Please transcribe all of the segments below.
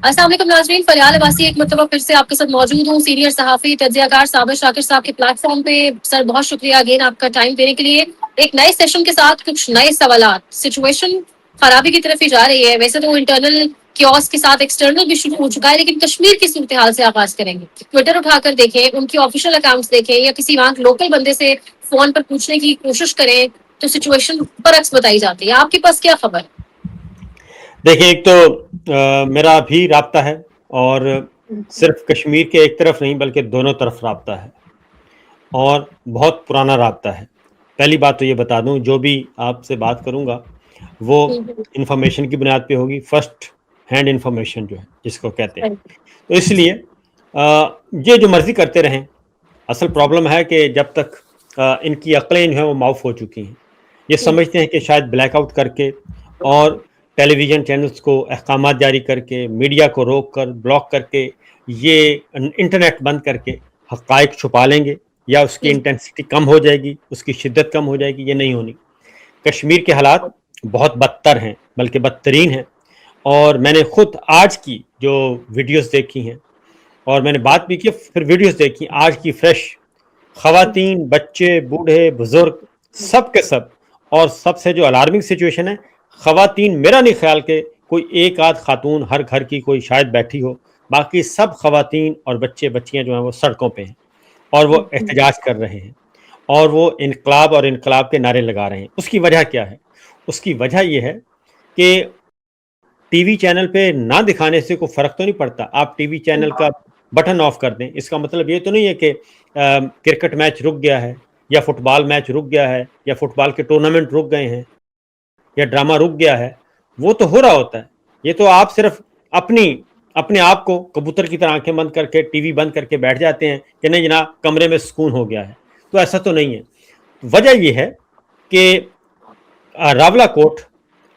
السلام علیکم ناظرین، فریال عباسی ایک مرتبہ پھر سے آپ کے ساتھ موجود ہوں، سینئر صحافی تجزیہ کار صابر شاکر صاحب کے پلیٹ فارم پہ. سر بہت شکریہ اگین آپ کا ٹائم دینے کے لیے. ایک نئے سیشن کے ساتھ کچھ نئے سوالات. سچویشن خرابی کی طرف ہی جا رہی ہے. ویسے تو انٹرنل کیوس کے ساتھ ایکسٹرنل بھی شروع ہو چکا ہے، لیکن کشمیر کی صورتحال سے آغاز کریں گے. ٹویٹر اٹھا کر دیکھیں، ان کی آفیشیل اکاؤنٹس دیکھیں، یا کسی وہاں لوکل بندے سے فون پر پوچھنے کی کوشش کریں تو سچویشن برعکس بتائی جاتی ہے. آپ کے پاس کیا خبر؟ دیکھیں، ایک تو میرا بھی رابطہ ہے، اور صرف کشمیر کے ایک طرف نہیں بلکہ دونوں طرف رابطہ ہے، اور بہت پرانا رابطہ ہے. پہلی بات تو یہ بتا دوں، جو بھی آپ سے بات کروں گا وہ انفارمیشن کی بنیاد پہ ہوگی، فرسٹ ہینڈ انفارمیشن جو ہے جس کو کہتے ہیں. تو اس لیے یہ جو مرضی کرتے رہیں. اصل پرابلم ہے کہ جب تک ان کی عقلیں جو ہیں وہ معاف ہو چکی ہیں، یہ سمجھتے ہیں کہ شاید بلیک آؤٹ کر کے اور ٹیلی ویژن چینلز کو احکامات جاری کر کے، میڈیا کو روک کر، بلاک کر کے، یہ انٹرنیٹ بند کر کے حقائق چھپا لیں گے، یا اس کی انٹینسٹی کم ہو جائے گی، اس کی شدت کم ہو جائے گی. یہ نہیں ہونی. کشمیر کے حالات بہت بدتر ہیں، بلکہ بدترین ہیں. اور میں نے خود آج کی جو ویڈیوز دیکھی ہیں، اور میں نے بات بھی کی، پھر ویڈیوز دیکھی آج کی فریش، خواتین، بچے، بوڑھے، بزرگ، سب کے سب. اور سب سے جو الارمنگ سچویشن ہے، خواتین، میرا نہیں خیال کہ کوئی ایک آدھ خاتون ہر گھر کی کوئی شاید بیٹھی ہو، باقی سب خواتین اور بچے بچیاں جو ہیں وہ سڑکوں پہ ہیں، اور وہ احتجاج کر رہے ہیں، اور وہ انقلاب اور انقلاب کے نعرے لگا رہے ہیں. اس کی وجہ کیا ہے؟ اس کی وجہ یہ ہے کہ ٹی وی چینل پہ نہ دکھانے سے کوئی فرق تو نہیں پڑتا. آپ ٹی وی چینل کا بٹن آف کر دیں، اس کا مطلب یہ تو نہیں ہے کہ کرکٹ میچ رک گیا ہے، یا فٹ بال میچ رک گیا ہے، یا فٹ بال کے ٹورنامنٹ رک گئے ہیں، یا ڈرامہ رک گیا ہے. وہ تو ہو رہا ہوتا ہے. یہ تو آپ صرف اپنے آپ کو کبوتر کی طرح آنکھیں بند کر کے ٹی وی بند کر کے بیٹھ جاتے ہیں کہ نہیں جناب کمرے میں سکون ہو گیا ہے. تو ایسا تو نہیں ہے. وجہ یہ ہے کہ راولا کوٹ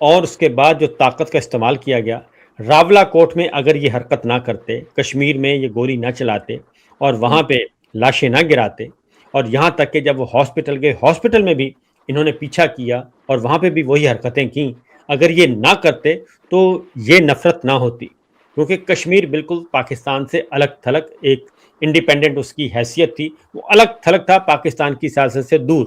اور اس کے بعد جو طاقت کا استعمال کیا گیا، راولا کوٹ میں اگر یہ حرکت نہ کرتے، کشمیر میں یہ گولی نہ چلاتے، اور وہاں پہ لاشیں نہ گراتے، اور یہاں تک کہ جب وہ ہاسپٹل گئے، ہاسپٹل میں بھی انہوں نے پیچھا کیا اور وہاں پہ بھی وہی حرکتیں کیں، اگر یہ نہ کرتے تو یہ نفرت نہ ہوتی. کیونکہ کشمیر بالکل پاکستان سے الگ تھلگ ایک انڈیپینڈنٹ اس کی حیثیت تھی، وہ الگ تھلگ تھا پاکستان کی سیاست سے دور.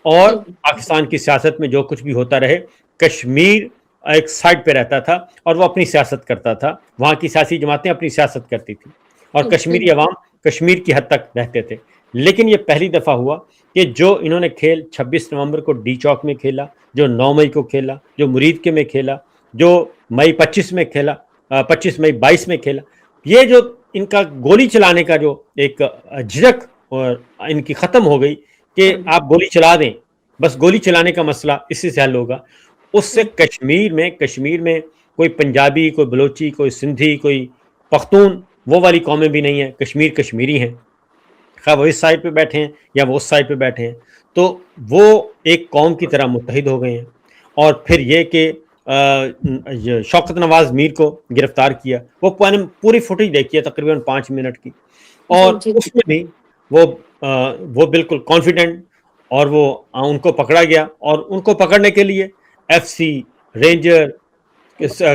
اور پاکستان کی سیاست میں جو کچھ بھی ہوتا رہے، کشمیر ایک سائڈ پہ رہتا تھا اور وہ اپنی سیاست کرتا تھا. وہاں کی سیاسی جماعتیں اپنی سیاست کرتی تھیں، اور کشمیری عوام کشمیر کی حد تک رہتے تھے. لیکن یہ پہلی دفعہ ہوا کہ جو انہوں نے کھیل 26 نومبر کو ڈی چوک میں کھیلا، جو 9 مئی کو کھیلا، جو مرید کے میں کھیلا، جو مئی 25 میں کھیلا، 25 مئی 22 میں کھیلا، یہ جو ان کا گولی چلانے کا جو ایک جھجک ان کی ختم ہو گئی کہ آپ گولی چلا دیں، بس گولی چلانے کا مسئلہ اسی سے حل ہوگا. اس سے کشمیر میں کوئی پنجابی، کوئی بلوچی، کوئی سندھی، کوئی پختون، وہ والی قومیں بھی نہیں ہیں. کشمیر کشمیری ہیں، خواہ وہ اس سائڈ پہ بیٹھے ہیں یا وہ اس سائڈ پہ بیٹھے ہیں. تو وہ ایک قوم کی طرح متحد ہو گئے ہیں. اور پھر یہ کہ شوکت نواز میر کو گرفتار کیا، وہ پوری فوٹیج دیکھی ہے تقریباً 5 منٹ کی، اور اس میں بھی وہ بالکل کانفیڈنٹ، اور وہ ان کو پکڑا گیا. اور ان کو پکڑنے کے لیے F C, ranger,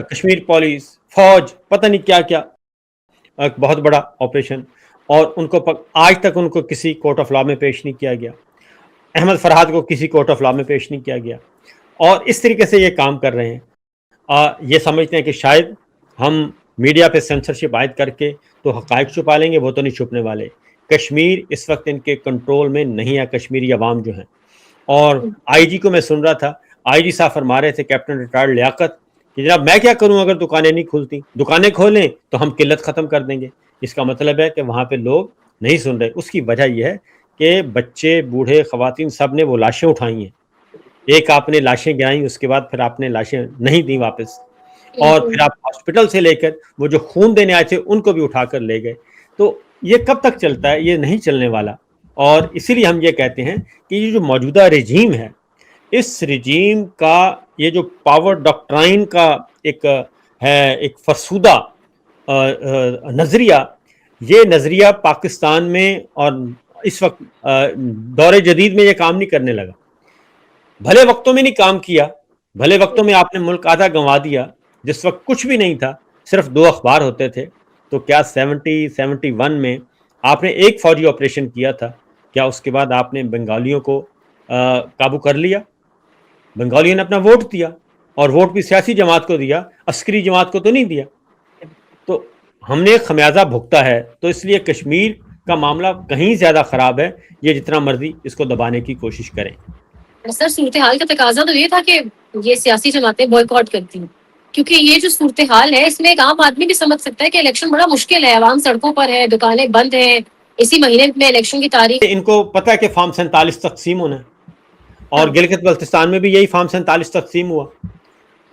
Kashmir police, فوج، پتہ نہیں کیا کیا، ایک بہت بڑا آپریشن. اور ان کو آج تک ان کو کسی کورٹ آف لا میں پیش نہیں کیا گیا. احمد فرحات کو کسی کورٹ آف لا میں پیش نہیں کیا گیا. اور اس طریقے سے یہ کام کر رہے ہیں. یہ سمجھتے ہیں کہ شاید ہم میڈیا پہ سینسرشپ عائد کر کے تو حقائق چھپا لیں گے. وہ تو نہیں چھپنے والے. کشمیر اس وقت ان کے کنٹرول میں نہیں ہے، کشمیری عوام جو ہیں. اور آئی جی کو میں سن رہا تھا، آئی جی صاحب فرما رہے تھے، کیپٹن ریٹائرڈ لیاقت، کہ جناب میں کیا کروں اگر دکانیں نہیں کھلتی، دکانیں کھولیں تو ہم قلت ختم کر دیں گے. اس کا مطلب ہے کہ وہاں پہ لوگ نہیں سن رہے. اس کی وجہ یہ ہے کہ بچے، بوڑھے، خواتین، سب نے وہ لاشیں اٹھائی ہیں. ایک آپ نے لاشیں گرائیں، اس کے بعد پھر آپ نے لاشیں نہیں دیں واپس، اور پھر آپ ہاسپٹل سے لے کر وہ جو خون دینے آئے تھے ان کو بھی اٹھا کر لے گئے. تو یہ کب تک چلتا ہے؟ یہ نہیں چلنے والا. اور اسی لیے ہم یہ کہتے ہیں کہ یہ جو موجودہ رجیم ہے، اس رجیم کا یہ جو پاور ڈاکٹرائن کا ایک ہے، ایک فرسودہ نظریہ، یہ نظریہ پاکستان میں اور اس وقت دور جدید میں یہ کام نہیں کرنے لگا. بھلے وقتوں میں نہیں کام کیا، بھلے وقتوں میں آپ نے ملک آدھا گنوا دیا، جس وقت کچھ بھی نہیں تھا. صرف 2 اخبار ہوتے تھے. تو کیا 71 میں آپ نے ایک فوجی آپریشن کیا تھا؟ کیا اس کے بعد آپ نے بنگالیوں کو قابو کر لیا؟ بنگالیوں نے اپنا ووٹ دیا، اور ووٹ بھی سیاسی جماعت کو دیا، عسکری جماعت کو تو نہیں دیا. تو ہم نے خمیازہ بھگتا ہے. تو اس لیے کشمیر کا معاملہ کہیں زیادہ خراب ہے، یہ جتنا مرضی اس کو دبانے کی کوشش کریں. سر صورتحال کا تقاضا تو یہ تھا کہ یہ سیاسی جماعتیں بوائکاٹ کرتی ہیں، کیونکہ یہ جو صورتحال ہے اس میں ایک عام آدمی بھی سمجھ سکتا ہے کہ الیکشن بڑا مشکل ہے، عوام سڑکوں پر ہے، دکانیں بند ہیں، اسی مہینے میں الیکشن کی تاریخ. ان کو پتہ ہے کہ فارم 47 تقسیم ہونا ہے، اور گلگت بلتستان میں بھی یہی فارم 47 تقسیم ہوا.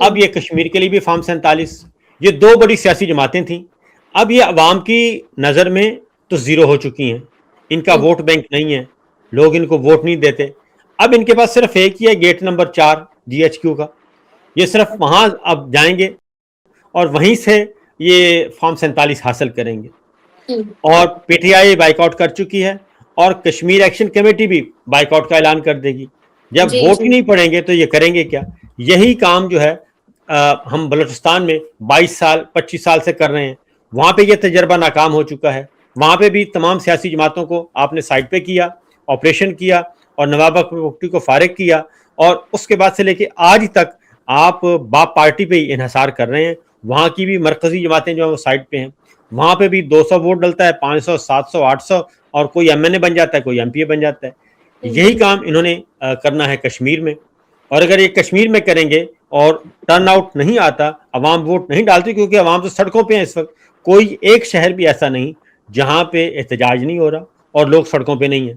اب یہ کشمیر کے لیے بھی فارم 47. یہ 2 بڑی سیاسی جماعتیں تھیں. اب یہ عوام کی نظر میں تو زیرو ہو چکی ہیں. ان کا ووٹ بینک نہیں ہے، لوگ ان کو ووٹ نہیں دیتے. اب ان کے پاس صرف ایک ہی ہے، گیٹ نمبر 4 GHQ کا. یہ صرف وہاں اب جائیں گے اور وہیں سے یہ فارم 47 حاصل کریں گے. اور P T I bike out کر چکی ہے، اور کشمیر ایکشن کمیٹی بھی بائیک آؤٹ کا اعلان کر دے گی. جب ووٹ ہی نہیں پڑیں گے تو یہ کریں گے کیا؟ یہی کام جو ہے ہم بلوچستان میں 22 سال 25 سال سے کر رہے ہیں. وہاں پہ یہ تجربہ ناکام ہو چکا ہے. وہاں پہ بھی تمام سیاسی جماعتوں کو آپ نے سائڈ پہ کیا، آپریشن کیا، اور نواب اکبر بگٹی کو فارغ کیا، اور اس کے بعد سے لے کے آج تک آپ باپ پارٹی پہ ہی انحصار کر رہے ہیں. وہاں کی بھی مرکزی جماعتیں جو ہیں وہ سائڈ پہ ہیں. وہاں پہ بھی 200 ووٹ ڈلتا ہے، 500 700 800، اور کوئی ایم این اے بن جاتا ہے، کوئی ایم پی اے بن جاتا ہے. یہی کام انہوں نے کرنا ہے کشمیر میں. اور اگر یہ کشمیر میں کریں گے اور ٹرن آؤٹ نہیں آتا، عوام ووٹ نہیں ڈالتی، کیونکہ عوام تو سڑکوں پہ ہیں اس وقت. کوئی ایک شہر بھی ایسا نہیں جہاں پہ احتجاج نہیں ہو رہا اور لوگ سڑکوں پہ نہیں ہیں،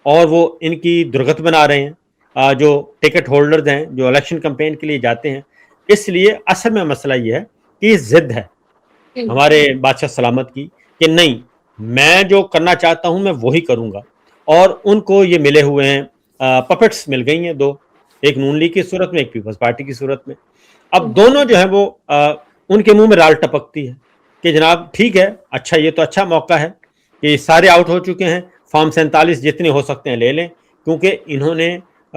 اور وہ ان کی درگت بنا رہے ہیں جو ٹکٹ ہولڈرز ہیں، جو الیکشن کمپین کے لیے جاتے ہیں. اس لیے اصل میں مسئلہ یہ ہے کہ یہ ضد ہے ہمارے بادشاہ سلامت کی کہ نہیں، میں جو کرنا چاہتا ہوں میں وہی کروں گا. اور ان کو یہ ملے ہوئے ہیں، پپٹس مل گئی ہیں 2، ایک نون لیگ کی صورت میں، ایک پیپلز پارٹی کی صورت میں. اب دونوں جو ہیں وہ ان کے منہ میں رال ٹپکتی ہے کہ جناب ٹھیک ہے، اچھا یہ تو اچھا موقع ہے کہ یہ سارے آؤٹ ہو چکے ہیں، فارم 47 جتنے ہو سکتے ہیں لے لیں. کیونکہ انہوں نے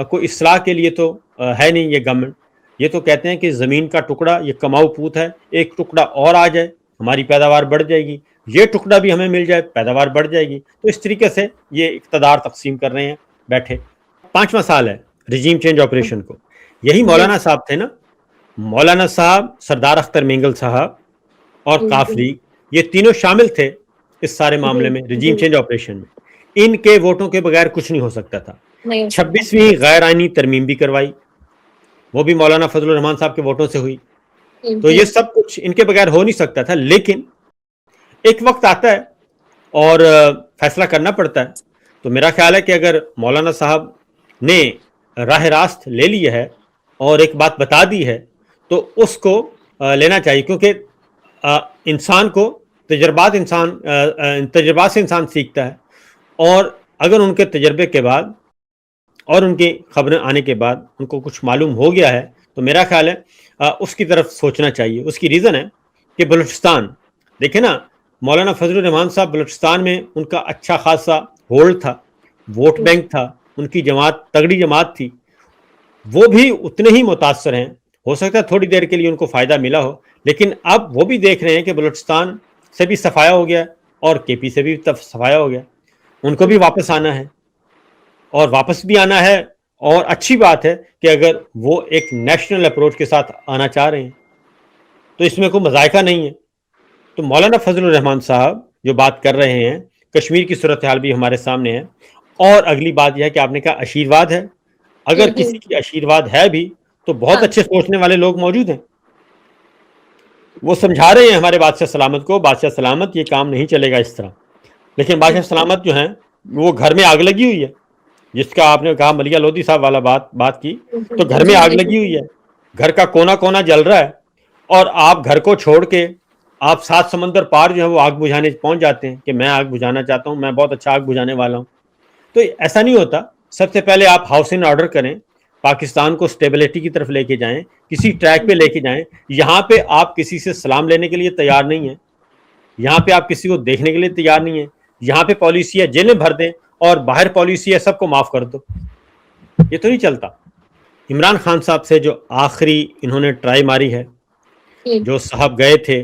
کوئی اصلاح کے لیے تو ہے نہیں یہ گورنمنٹ. یہ تو کہتے ہیں کہ زمین کا ٹکڑا یہ کماؤ پوت ہے، ایک ٹکڑا اور آ جائے ہماری پیداوار بڑھ جائے گی، یہ ٹکڑا بھی ہمیں مل جائے پیداوار بڑھ جائے گی. تو اس طریقے سے یہ اقتدار تقسیم کر رہے ہیں بیٹھے. 5واں سال ہے رجیم چینج آپریشن کو. یہی مولانا صاحب تھے نا، مولانا صاحب، سردار اختر مینگل صاحب اور کاف لیگ، یہ تینوں شامل تھے اس سارے معاملے میں، رجیم چینج آپریشن میں. ان کے ووٹوں کے بغیر کچھ نہیں ہو سکتا تھا. 26ویں غیر آئینی ترمیم بھی کروائی، وہ بھی مولانا فضل الرحمان صاحب کے ووٹوں سے ہوئی. تو یہ سب کچھ ان کے بغیر ہو نہیں سکتا تھا. لیکن ایک وقت آتا ہے اور فیصلہ کرنا پڑتا ہے. تو میرا خیال ہے کہ اگر مولانا صاحب نے راہ راست لے لی ہے اور ایک بات بتا دی ہے تو اس کو لینا چاہیے. کیونکہ انسان کو تجربات سے انسان سیکھتا ہے، اور اگر ان کے تجربے کے بعد اور ان کی خبریں آنے کے بعد ان کو کچھ معلوم ہو گیا ہے تو میرا خیال ہے اس کی طرف سوچنا چاہیے. اس کی ریزن ہے کہ بلوچستان دیکھیں نا، مولانا فضل الرحمان صاحب بلوچستان میں ان کا اچھا خاصا ہولڈ تھا، ووٹ بینک تھا، ان کی جماعت تگڑی جماعت تھی. وہ بھی اتنے ہی متاثر ہیں. ہو سکتا ہے تھوڑی دیر کے لیے ان کو فائدہ ملا ہو، لیکن اب وہ بھی دیکھ رہے ہیں کہ بلوچستان سے بھی صفایا ہو گیا اور کے پی سے بھی صفایا ہو گیا. ان کو بھی واپس آنا ہے، اور واپس بھی آنا ہے. اور اچھی بات ہے کہ اگر وہ ایک نیشنل اپروچ کے ساتھ آنا چاہ رہے ہیں تو اس میں کوئی مذائقہ نہیں ہے. تو مولانا فضل الرحمان صاحب جو بات کر رہے ہیں، کشمیر کی صورتحال بھی ہمارے سامنے ہے. اور اگلی بات یہ ہے کہ آپ نے کہا آشیرواد ہے. اگر کسی کی آشیرواد ہے بھی تو بہت اچھے سوچنے والے لوگ موجود ہیں، وہ سمجھا رہے ہیں ہمارے بادشاہ سلامت کو، بادشاہ سلامت یہ کام نہیں چلے گا اس طرح. لیکن بادشاہ سلامت جو ہیں وہ گھر میں آگ لگی ہوئی ہے، جس کا آپ نے کہا ملیہ لودھی صاحب والا بات کی، تو گھر میں آگ لگی ہوئی ہے، گھر کا کونا کونا جل رہا ہے، اور آپ گھر کو چھوڑ کے آپ 7 سمندر پار جو ہے وہ آگ بجھانے پہنچ جاتے ہیں کہ میں آگ بجھانا چاہتا ہوں، میں بہت اچھا آگ بجھانے والا ہوں. تو ایسا نہیں ہوتا. سب سے پہلے آپ ہاؤس ان آرڈر کریں، پاکستان کو سٹیبلٹی کی طرف لے کے جائیں، کسی ٹریک پہ لے کے جائیں. یہاں پہ آپ کسی سے سلام لینے کے لیے تیار نہیں ہیں، یہاں پہ آپ کسی کو دیکھنے کے لیے تیار نہیں ہیں. یہاں پہ پالیسی ہے جیلیں بھر دیں، اور باہر پالیسی ہے سب کو معاف کر دو. یہ تو نہیں چلتا. عمران خان صاحب سے جو آخری انہوں نے ٹرائی ماری ہے، جو صاحب گئے تھے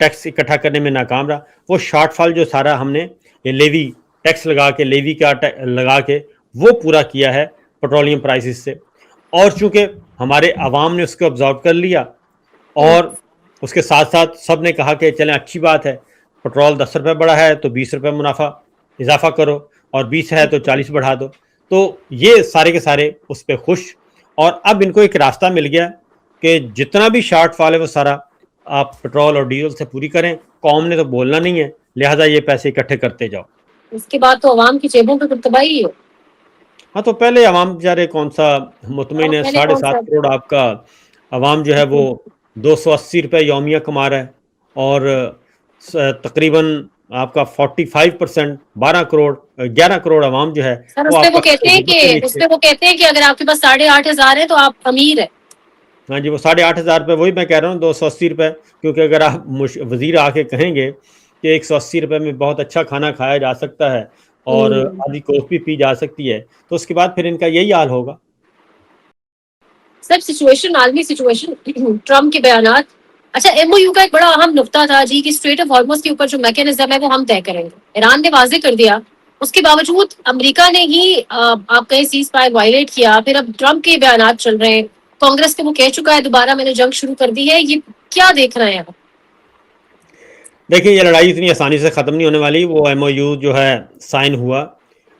ٹیکس اکٹھا کرنے میں ناکام رہا. وہ شارٹ فال جو سارا ہم نے یہ لیوی ٹیکس لگا کے لیوی کا لگا کے وہ پورا کیا ہے پیٹرولیم پرائسز سے. اور چونکہ ہمارے عوام نے اس کو ابزارو کر لیا اور اس کے ساتھ ساتھ سب نے کہا کہ چلیں اچھی بات ہے, پیٹرول 10 روپے بڑھا ہے تو 20 روپے منافع اضافہ کرو, اور 20 ہے تو 40 بڑھا دو. تو یہ سارے کے سارے اس پہ خوش, اور اب ان کو ایک راستہ مل گیا کہ جتنا بھی شارٹ فال ہے وہ سارا آپ پیٹرول اور ڈیزل سے پوری کریں. قوم نے تو بولنا نہیں ہے, لہٰذا یہ پیسے اکٹھے کرتے جاؤ. اس کے بعد تو عوام کی جیبوں پہ تباہی ہو. ہاں تو پہلے عوام بیچارے کون سا مطمئن ہے, 7.5 کروڑ آپ کا عوام جو ہے وہ 280 روپے یومیہ کما رہا ہے, اور تقریباً آپ کا 45% 11 کروڑ عوام جو ہے سر وہ اس آپ پہ وہ کا کہتے ہیں کہ اگر آپ کے پاس 8,500 ہے تو آپ امیر ہیں. ہاں جی, وہ 8,500 روپے, وہی میں کہہ رہا ہوں 280 روپے, کیونکہ اگر آپ وزیر آ کے کہیں گے کہ 180 روپے میں بہت اچھا کھانا کھایا جا سکتا ہے اور آدھی کافی پی جا سکتی ہے, تو اس کے بعد پھر ان کا یہی حال ہوگا. سر سچویشن, عالمی سچویشن, ٹرمپ کے بیانات. اچھا, ایم او یو کا ایک بڑا اہم نقطہ تھا جی کہ اسٹریٹ آف ہارمز کے اوپر جو میکینزم ہے وہ ہم طے کریں گے. ایران نے واضح کر دیا, اس کے باوجود امریکہ نے ہی آپ کہیں سیز فائر وائلیٹ کیا. پھر اب ٹرمپ کے بیانات چل رہے ہیں, کانگریس کو وہ کہہ چکا ہے دوبارہ میں نے جنگ شروع کر دی ہے. یہ کیا دیکھ رہے ہیں آپ؟ دیکھیں, یہ لڑائی اتنی آسانی سے ختم نہیں ہونے والی. وہ ایم او یو جو ہے سائن ہوا,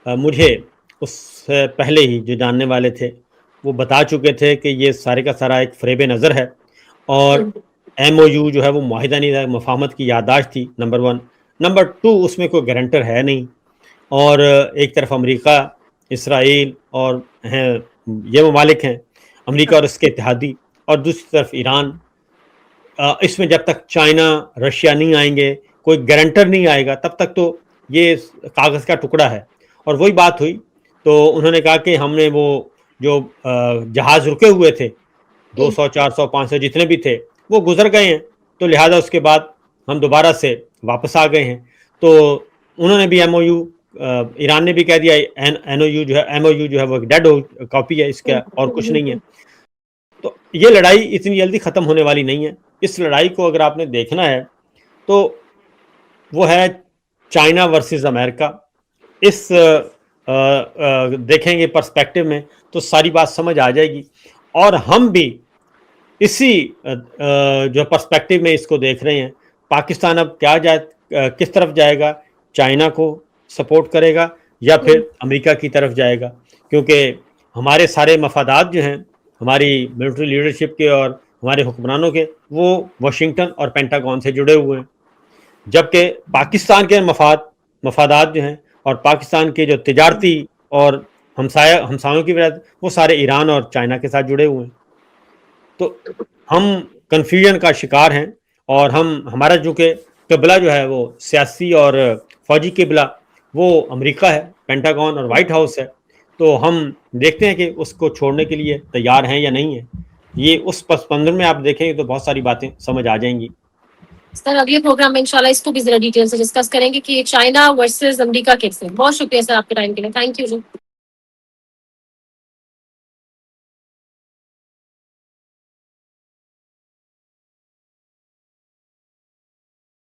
مجھے اس سے پہلے ہی جو جاننے والے تھے وہ بتا چکے تھے کہ یہ سارے کا سارا ایک فریب نظر ہے, اور ایم او یو جو ہے وہ معاہدہ نہیں تھا, مفاہمت کی یادداشت تھی, نمبر 1. نمبر 2, اس میں کوئی گارنٹر ہے نہیں, اور ایک طرف امریکہ, اسرائیل اور ہیں یہ ممالک ہیں, امریکہ اور اس کے اتحادی, اور دوسری طرف ایران. اس میں جب تک چائنا رشیا نہیں آئیں گے, کوئی گارنٹر نہیں آئے گا, تب تک تو یہ کاغذ کا ٹکڑا ہے. اور وہی بات ہوئی, تو انہوں نے کہا کہ ہم نے وہ جو جہاز رکے ہوئے تھے 200 400 500 جتنے بھی تھے وہ گزر گئے ہیں, تو لہٰذا اس کے بعد ہم دوبارہ سے واپس آ گئے ہیں. تو انہوں نے بھی ایم او یو, ایران نے بھی کہہ دیا ایم او یو جو ہے وہ ڈیڈ کاپی ہے اس کا, اور کچھ نہیں ہے. تو یہ لڑائی اتنی جلدی ختم ہونے والی نہیں ہے. اس لڑائی کو اگر آپ نے دیکھنا ہے تو وہ ہے چائنا ورسز امریکہ. اس دیکھیں گے پرسپیکٹو میں تو ساری بات سمجھ آ جائے گی, اور ہم بھی اسی جو پرسپیکٹو میں اس کو دیکھ رہے ہیں. پاکستان اب کیا کس طرف جائے گا, چائنا کو سپورٹ کرے گا یا پھر امریکہ کی طرف جائے گا, کیونکہ ہمارے سارے مفادات جو ہیں ہماری ملٹری لیڈرشپ کے اور ہمارے حکمرانوں کے, وہ واشنگٹن اور پینٹاگون سے جڑے ہوئے ہیں, جبکہ پاکستان کے مفادات جو ہیں اور پاکستان کے جو تجارتی اور ہمسایوں کی وجہ وہ سارے ایران اور چائنا کے ساتھ جڑے ہوئے ہیں. تو ہم کنفیوژن کا شکار ہیں, اور ہمارا جو کہ قبلہ جو ہے وہ سیاسی اور فوجی قبلہ وہ امریکہ ہے, پینٹاگون اور وائٹ ہاؤس ہے. تو ہم دیکھتے ہیں کہ اس کو چھوڑنے کے لیے تیار ہیں یا نہیں ہیں. یہ اس پس منظر میں آپ دیکھیں گے تو بہت ساری باتیں سمجھ آ جائیں گی. سر اگلے پروگرام میں انشاءاللہ اس کو بھی ذرا ڈیٹیل سے ڈسکس کریں گے کہ چائنا ورسز امریکہ کیسے. بہت شکریہ سر آپ کے ٹائم کے لیے. Thank you G.